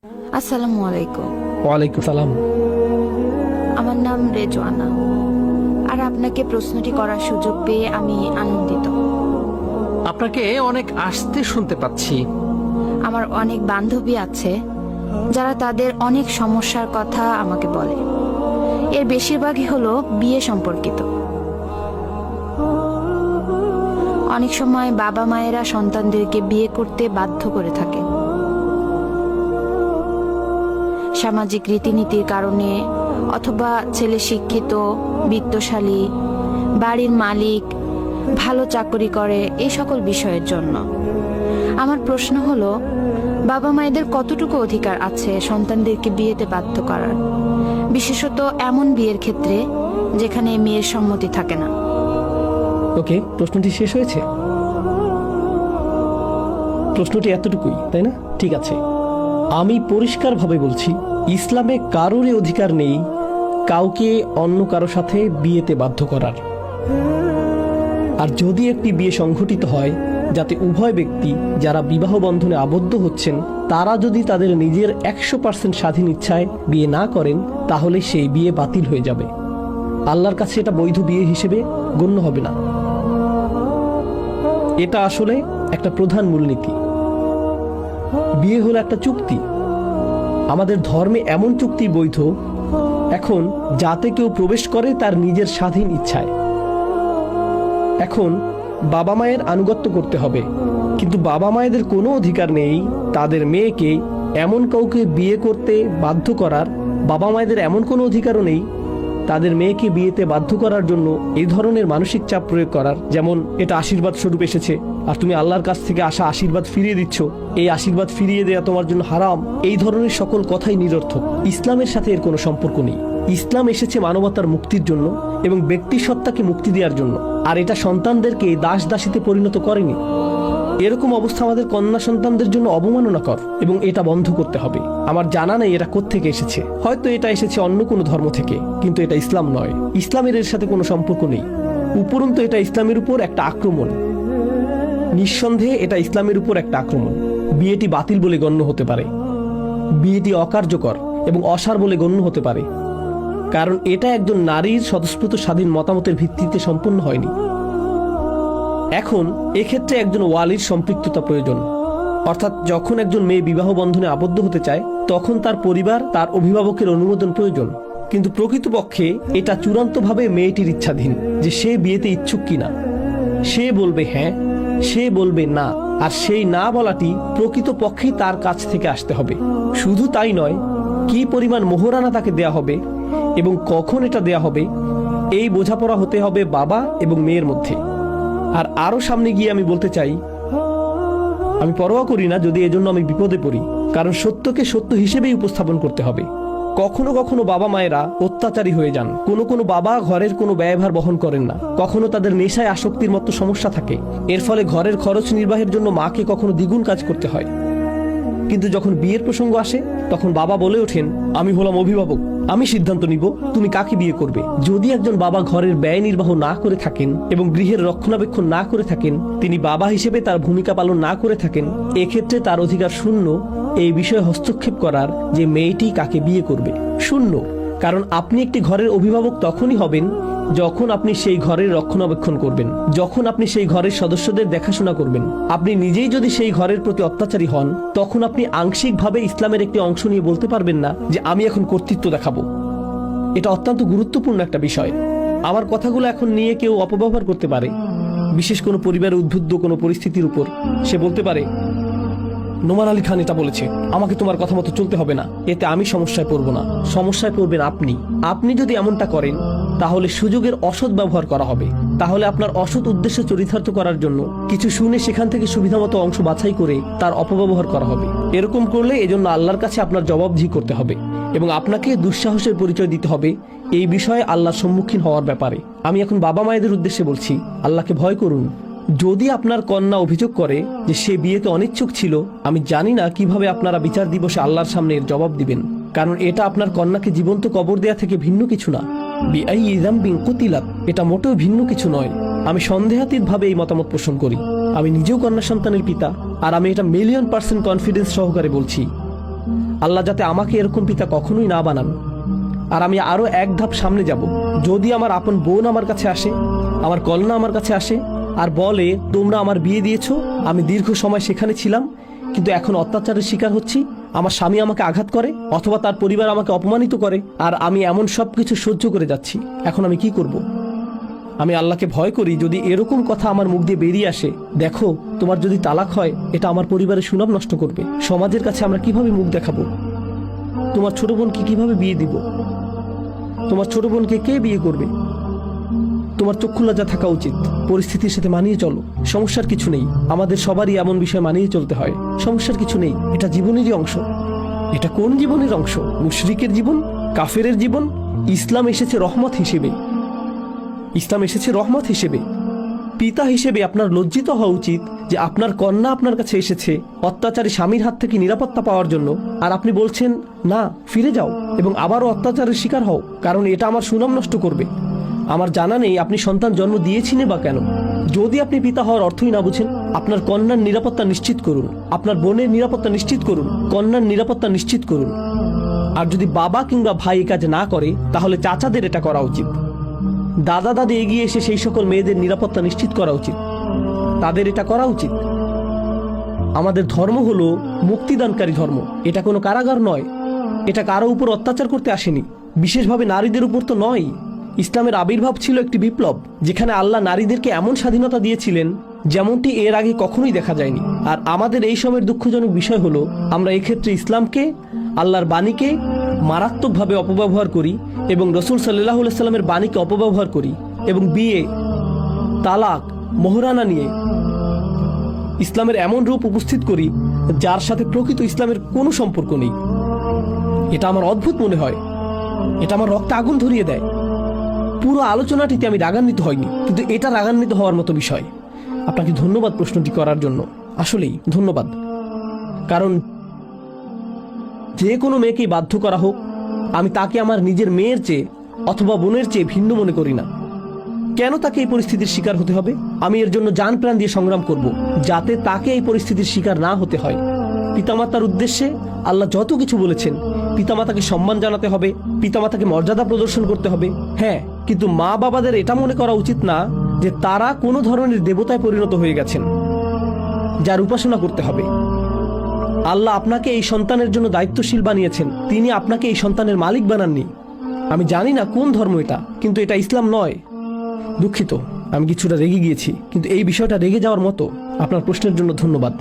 আসসালামু আলাইকুম। ওয়ালাইকুম সালাম। আমার নাম রেজওয়ানা, আর আপনাকে প্রশ্নটি করার সুযোগ পেয়ে আমি আনন্দিত। আপনাকে অনেক আস্তে শুনতে পাচ্ছি। আমার অনেক বান্ধবী আছে যারা তাদের অনেক সমস্যার কথা আমাকে বলে। এর বেশিরভাগই হলো বিয়ে সম্পর্কিত। অনেক সময় বাবা মায়েরা সন্তানদেরকে বিয়ে করতে বাধ্য করে থাকে। সামাজিক রীতিনীতির কারণে, অথবা ছেলে শিক্ষিত, বিত্তশালী, বাড়ির মালিক, ভালো চাকরি করে, এই সকল বিষয়ের জন্য। আমার প্রশ্ন হলো, বাবা মায়েদের কতটুকু অধিকার আছে সন্তানদেরকে বিয়েতে বাধ্য করার, বিশেষত এমন বিয়ের ক্ষেত্রে যেখানে মেয়ের সম্মতি থাকে না? ওকে, প্রশ্নটি শেষ হয়েছে? প্রশ্নটি এতটুকুই, তাই না? ঠিক আছে, আমি পরিষ্কারভাবে বলছি, ইসলামে কারোরই অধিকার নেই কাউকে অন্য কারো সাথে বিয়েতে বাধ্য করার। আর যদি একটি বিয়ে সংঘটিত হয় যাতে উভয় ব্যক্তি যারা বিবাহ বন্ধনে আবদ্ধ হচ্ছেন তারা যদি তাদের নিজের 100% স্বাধীন ইচ্ছায় বিয়ে না করেন, তাহলে সেই বিয়ে বাতিল হয়ে যাবে। আল্লাহর কাছে এটা বৈধ বিয়ে হিসেবে গণ্য হবে না। এটা আসলে একটা প্রধান মূলনীতি। বিয়ে হলো একটা চুক্তি। আমাদের ধর্মে এমন চুক্তি বৈধ এখন যাতে কেউ প্রবেশ করে তার নিজের স্বাধীন ইচ্ছায়। এখন বাবা মায়ের আনুগত্য করতে হবে, কিন্তু বাবা মায়েদের কোনো অধিকার নেই তাদের মেয়েকে এমন কাউকে বিয়ে করতে বাধ্য করার। বাবা মায়েদের এমন কোনো অধিকারও নেই তাদের মেয়েকে বিয়েতে বাধ্য করার জন্য এই ধরনের মানসিক চাপ প্রয়োগ করার, যেমন এটা আশীর্বাদ স্বরূপ এসেছে আর তুমি আল্লাহর কাছ থেকে আসা আশীর্বাদ ফিরিয়ে দিচ্ছ, এই আশীর্বাদ ফিরিয়ে দেওয়া তোমার জন্য হারাম। এই ধরনের সকল কথাই নিরর্থক। ইসলামের সাথে এর কোনো সম্পর্ক নেই। ইসলাম এসেছে মানবতার মুক্তির জন্য এবং ব্যক্তি সত্তাকে মুক্তি দেওয়ার জন্য, আর এটা সন্তানদেরকে দাস দাসীতে পরিণত করেনি। এরকম অবস্থা আমাদের কন্যা সন্তানদের জন্য অবমাননাকর এবং এটা বন্ধ করতে হবে। আমার জানা নেই এটা কোত্থেকে এসেছে, হয়তো এটা এসেছে অন্য কোনো ধর্ম থেকে, কিন্তু এটা ইসলাম নয়। ইসলামের এর সাথে কোনো সম্পর্ক নেই। উপরন্তু এটা ইসলামের উপর একটা আক্রমণ। নিঃসন্দেহে এটা ইসলামের উপর একটা আক্রমণ। বিয়েটি বাতিল বলে গণ্য হতে পারে, বিয়েটি অকার্যকর এবং অসার বলে গণ্য হতে পারে, কারণ এটা একজন নারীর স্বতঃস্ফূর্ত স্বাধীন মতামতের ভিত্তিতে সম্পন্ন হয়নি। এখন এক্ষেত্রে একজন ওয়ালির সম্পৃক্ততা প্রয়োজন, অর্থাৎ যখন একজন মেয়ে বিবাহ বন্ধনে আবদ্ধ হতে চায় তখন তার পরিবার, তার অভিভাবকের অনুমোদন প্রয়োজন। কিন্তু প্রকৃতপক্ষে এটা চূড়ান্তভাবে মেয়েটির ইচ্ছাধীন যে সে বিয়েতে ইচ্ছুক কিনা। সে বলবে হ্যাঁ, সে বলবে না, আর সেই না বলাটি প্রকৃতপক্ষেই তার কাছ থেকে আসতে হবে। শুধু তাই নয়, কি পরিমাণ মোহরানা তাকে দেয়া হবে এবং কখন এটা দেয়া হবে, এই বোঝাপড়া হতে হবে বাবা এবং মেয়ের মধ্যে। আর আরো সামনে গিয়ে আমি বলতে চাই, আমি পরোয়া করি না যদি এজন্য আমি বিপদে পড়ি, কারণ সত্যকে সত্য হিসেবেই উপস্থাপন করতে হবে। কখনো কখনো বাবা মায়েরা অত্যাচারী হয়ে যান। কোনো কোনো বাবা ঘরের কোনো ব্যয়ভার বহন করেন না। কখনো তাদের নেশায় আসক্তির মতো সমস্যা থাকে। এর ফলে ঘরের খরচ নির্বাহের জন্য মাকে কখনো দ্বিগুণ কাজ করতে হয়। কিন্তু যখন বিয়ের প্রসঙ্গ আসে তখন বাবা বলে ওঠেন, আমি হলাম অভিভাবক, আমি সিদ্ধান্ত নিব তুমি কাকে বিয়ে করবে। যদি একজন বাবা ঘরের ব্যয় নির্বাহ না করে থাকেন এবং গৃহের রক্ষণাবেক্ষণ না করে থাকেন, তিনি বাবা হিসেবে তার ভূমিকা পালন না করে থাকেন, এক্ষেত্রে তার অধিকার শূন্য এই বিষয়ে হস্তক্ষেপ করার যে মেয়েটি কাকে বিয়ে করবে। শূন্য। কারণ আপনি একটি ঘরের অভিভাবক তখনই হবেন যখন আপনি সেই ঘরের রক্ষণাবেক্ষণ করবেন, যখন আপনি সেই ঘরের সদস্যদের দেখাশোনা করবেন। আপনি নিজেই যদি সেই ঘরের প্রতি অত্যাচারী হন, তখন আপনি আংশিকভাবে ইসলামের একটি অংশ নিয়ে বলতে পারবেন না যে আমি এখন কর্তৃত্ব দেখাবো। এটা অত্যন্ত গুরুত্বপূর্ণ একটা বিষয়। আমার কথাগুলো এখন নিয়ে কেউ অপব্যবহার করতে পারে, বিশেষ কোনো পরিবারের উদ্বুদ্ধ কোনো পরিস্থিতির উপর। সে বলতে পারে, নোমান আলী খান এটা বলেছে, আমাকে তোমার কথা মতো চলতে হবে না। এতে আমি সমস্যায় পড়ব না, সমস্যায় পড়বেন আপনি। আপনি যদি এমনটা করেন তাহলে সুযোগের অসৎ ব্যবহার করা হবে। তাহলে আপনার অসৎ উদ্দেশ্য চরিতার্থ করার জন্য কিছু শুনে সেখান থেকে সুবিধামতো অংশ বাছাই করে তার অপব্যবহার করা হবে। এরকম করলে এজন্য আল্লাহর কাছে আপনার জবাবদিহি করতে হবে এবং আপনাকে দুঃসাহসের পরিচয় দিতে হবে এই বিষয়ে আল্লাহর সম্মুখীন হওয়ার ব্যাপারে। আমি এখন বাবা মায়েদের উদ্দেশ্যে বলছি, আল্লাহকে ভয় করুন। যদি আপনার কন্যা অভিযোগ করে যে সে বিয়েতে অনিচ্ছুক ছিল, আমি জানি না কিভাবে আপনারা বিচার দিবসে আল্লাহর সামনে এর জবাব দিবেন, কারণ এটা আপনার কন্যাকে জীবন্ত কবর দেয়া থেকে ভিন্ন কিছু না। বিআইয়ি যামবিন কুতিলাত, এটা মোটেও ভিন্ন কিছু নয়। আমি সন্দেহাতীতভাবে এই মতামত পোষণ করি। আমি নিজেও কন্যা সন্তানের পিতা, আর আমি এটা 1,000,000% কনফিডেন্স সহকারে বলছি। আল্লাহ যাতে আমাকে এরকম পিতা কখনোই না বানান। আর আমি আরও এক ধাপ সামনে যাব। যদি আমার আপন বোন আমার কাছে আসে, আমার কন্যা আমার কাছে আসে আর বলে তোমরা আমার বিয়ে দিয়েছো, আমি দীর্ঘ সময় সেখানে ছিলাম কিন্তু এখন অত্যাচারের শিকার হচ্ছি, আমার স্বামী আমাকে আঘাত করে অথবা তার পরিবার আমাকে অপমানিত করে, আর আমি এমন সব কিছু সহ্য করে যাচ্ছি, এখন আমি কি করব? আমি আল্লাহকে ভয় করি যদি এরকম কথা আমার মুখ দিয়ে বেরিয়ে আসে, দেখো তোমার যদি তালাক হয় এটা আমার পরিবারের সুনাম নষ্ট করবে, সমাজের কাছে আমরা কিভাবে মুখ দেখাবো, তোমার ছোট বোনকে কিভাবে বিয়ে দিব, তোমার ছোট বোনকে কে বিয়ে করবে? তোমার চক্ষু লজ্জা থাকা উচিত। পরিস্থিতির সাথে মানিয়ে চলো, সমস্যার কিছু নেই। আমাদের সবারই এমন বিষয় মানিয়ে চলতে হয়, সমস্যার কিছু নেই, এটা জীবনেরই অংশ। এটা কোন জীবনের অংশ? মুশরিকের জীবন, কাফেরের জীবন? ইসলাম এসেছে রহমত হিসেবে। ইসলাম এসেছে রহমত হিসেবে। পিতা হিসেবে আপনার লজ্জিত হওয়া উচিত যে আপনার কন্যা আপনার কাছে এসেছে অত্যাচারী স্বামীর হাত থেকে নিরাপত্তা পাওয়ার জন্য, আর আপনি বলছেন না, ফিরে যাও এবং আবারও অত্যাচারের শিকার হও, কারণ এটা আমার সুনাম নষ্ট করবে। আমার জানা নেই আপনি সন্তান জন্ম দিয়েছিলেন বা কেন। যদি আপনি পিতা হওয়ার অর্থই না বুঝেন, আপনার কন্যার নিরাপত্তা নিশ্চিত করুন, আপনার বোনের নিরাপত্তা নিশ্চিত করুন, কন্যার নিরাপত্তা নিশ্চিত করুন। আর যদি বাবা কিংবা ভাই এই কাজ না করে তাহলে চাচাদের এটা করা উচিত। দাদা দাদি এগিয়ে এসে সেই সকল মেয়েদের নিরাপত্তা নিশ্চিত করা উচিত, তাদের এটা করা উচিত। আমাদের ধর্ম হলো মুক্তিদানকারী ধর্ম, এটা কোনো কারাগার নয়, এটা কারো উপর অত্যাচার করতে আসেনি, বিশেষভাবে নারীদের উপর তো নয়। ইসলামের আবির্ভাব ছিল একটি বিপ্লব, যেখানে আল্লাহ নারীদেরকে এমন স্বাধীনতা দিয়েছিলেন যেমনটি এর আগে কখনোই দেখা যায়নি। আর আমাদের এই সময়ের দুঃখজনক বিষয় হলো আমরা এক্ষেত্রে ইসলামকে, আল্লাহর বাণীকে মারাত্মকভাবে অপব্যবহার করি এবং রসুল সাল্লাল্লাহু আলাইহি সাল্লামের বাণীকে অপব্যবহার করি এবং বিয়ে, তালাক, মোহরানা নিয়ে ইসলামের এমন রূপ উপস্থিত করি যার সাথে প্রকৃত ইসলামের কোনো সম্পর্ক নেই। এটা আমার অদ্ভুত মনে হয়, এটা আমার রক্তে আগুন ধরিয়ে দেয়। পুরো আলোচনাটিতে আমি রাগান্বিত হইনি, কিন্তু এটা রাগান্বিত হওয়ার মতো বিষয়। আপনাকে ধন্যবাদ প্রশ্নটি করার জন্য, আসলেই ধন্যবাদ। কারণ যে কোনো মেয়েকেই বাধ্য করা হোক, আমি তাকে আমার নিজের মেয়ের চেয়ে অথবা বোনের চেয়ে ভিন্ন মনে করি না। কেন তাকে এই পরিস্থিতির শিকার হতে হবে? আমি এর জন্য জান প্রাণ দিয়ে সংগ্রাম করব যাতে তাকে এই পরিস্থিতির শিকার না হতে হয়। পিতামাতার উদ্দেশ্যে আল্লাহ যত কিছু বলেছেন, পিতামাতাকে সম্মান জানাতে হবে, পিতামাতাকে মর্যাদা প্রদর্শন করতে হবে, হ্যাঁ, কিন্তু মা বাবাদের এটা মনে করা উচিত না যে তারা কোনো ধরনের দেবতায় পরিণত হয়ে গেছেন যার উপাসনা করতে হবে। আল্লাহ আপনাকে এই সন্তানের জন্য দায়িত্বশীল বানিয়েছেন, তিনি আপনাকে এই সন্তানের মালিক বানাননি। আমি জানি না কোন ধর্ম এটা, কিন্তু এটা ইসলাম নয়। দুঃখিত, আমি কিছুটা রেগে গিয়েছি, কিন্তু এই বিষয়টা রেগে যাওয়ার মতো। আপনার প্রশ্নের জন্য ধন্যবাদ।